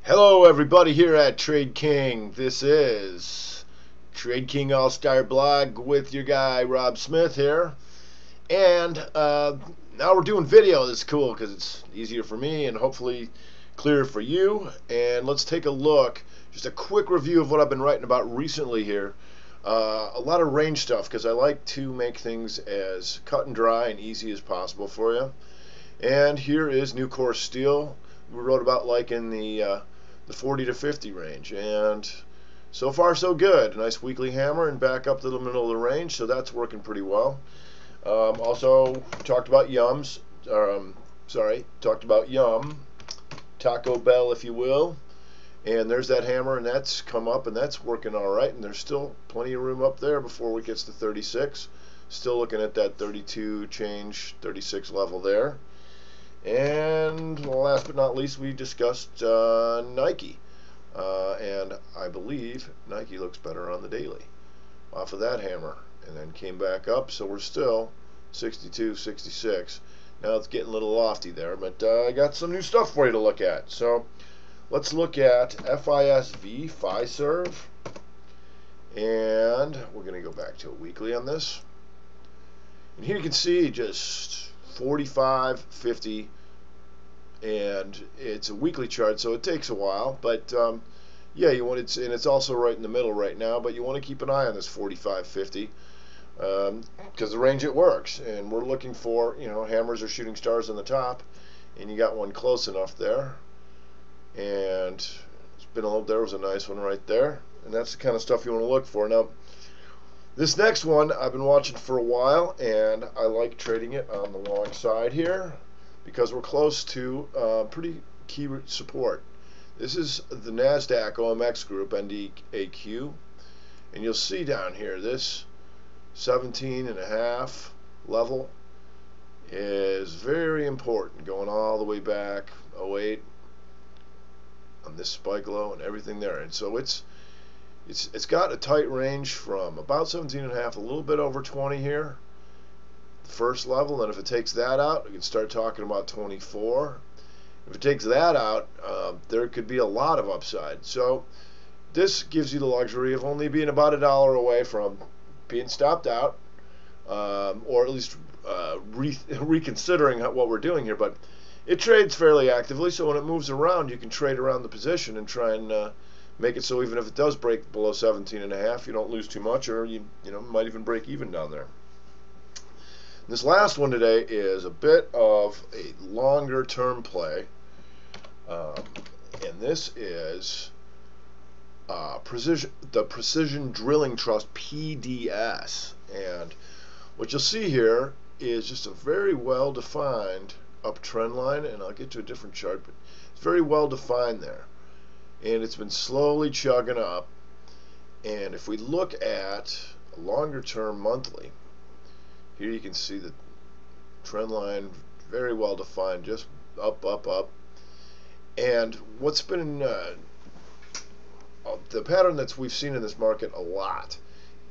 Hello everybody here at Tradeking. This is Tradeking All-Star Blog with your guy Rob Smith here. And now we're doing video. That's cool because it's easier for me and hopefully clearer for you. And let's take a look, just a quick review of what I've been writing about recently here. A lot of range stuff because I like to make things as cut and dry and easy as possible for you. And here is new course steel. We wrote about like in the 40 to 50 range, and so far so good. Nice weekly hammer and back up to the middle of the range, so that's working pretty well. Also talked about yums. Talked about yum, Taco Bell, if you will. And there's that hammer, and that's come up, and that's working all right. And there's still plenty of room up there before it gets to 36. Still looking at that 32 change, 36 level there. And last but not least, we discussed Nike, and I believe Nike looks better on the daily off of that hammer, and then came back up, so we're still 62, 66. Now it's getting a little lofty there, but I got some new stuff for you to look at. So let's look at Fiserv, and we're going to go back to a weekly on this. And here you can see just 45, 50, and it's a weekly chart, so it takes a while, but yeah, you want and it's also right in the middle right now, but you want to keep an eye on this 45, 50 because the range it works, and we're looking for, hammers or shooting stars on the top, and you got one close enough there, and it's been there was a nice one right there, and that's the kind of stuff you want to look for. Now this next one I've been watching for a while, and I like trading it on the long side here because we're close to pretty key support. This is the NASDAQ OMX group, NDAQ, and you'll see down here this 17.5 level is very important, going all the way back 08 on this spike low and everything there. And so it's got a tight range from about 17.5, a little bit over 20 here, the first level. And if it takes that out, we can start talking about 24. If it takes that out, there could be a lot of upside. So this gives you the luxury of only being about $1 away from being stopped out, or at least reconsidering what we're doing here. But it trades fairly actively, so when it moves around, you can trade around the position and try and make it so even if it does break below 17.5, you don't lose too much, or you might even break even down there. This last one today is a bit of a longer term play, and this is the Precision Drilling Trust, PDS. And what you'll see here is just a very well defined uptrend line, and I'll get to a different chart, but it's very well defined there. And it's been slowly chugging up, and if we look at a longer term monthly, here you can see the trend line very well defined, just up, up, up. And what's been the pattern that we've seen in this market a lot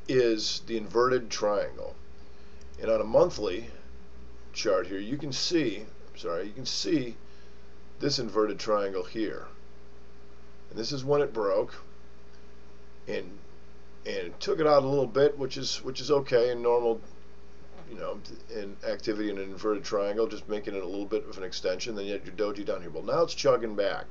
is the inverted triangle. And on a monthly chart here, you can see this inverted triangle here. And this is when it broke, and it took it out a little bit, which is okay in normal, in activity in an inverted triangle, just making it a little bit of an extension. Then you had your doji down here. Well, now it's chugging back,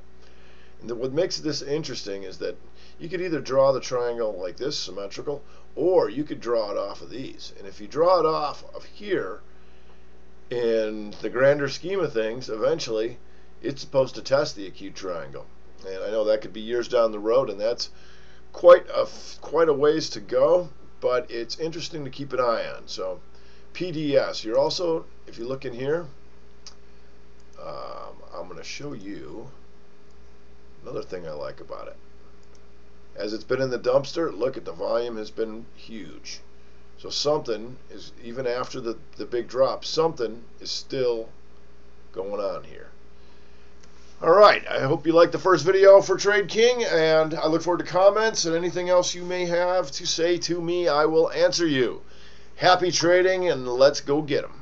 and what makes this interesting is that you could either draw the triangle like this, symmetrical, or you could draw it off of these. And if you draw it off of here, in the grander scheme of things, eventually it's supposed to test the acute triangle. And I know that could be years down the road, and that's quite a ways to go, but it's interesting to keep an eye on. So PDS, you're also, if you look in here, I'm going to show you another thing I like about it. As it's been in the dumpster, look at the volume has been huge. So something is, even after the big drop, something is still going on here. Alright, I hope you liked the first video for Tradeking, and I look forward to comments and anything else you may have to say to me. I will answer you. Happy trading, and let's go get 'em.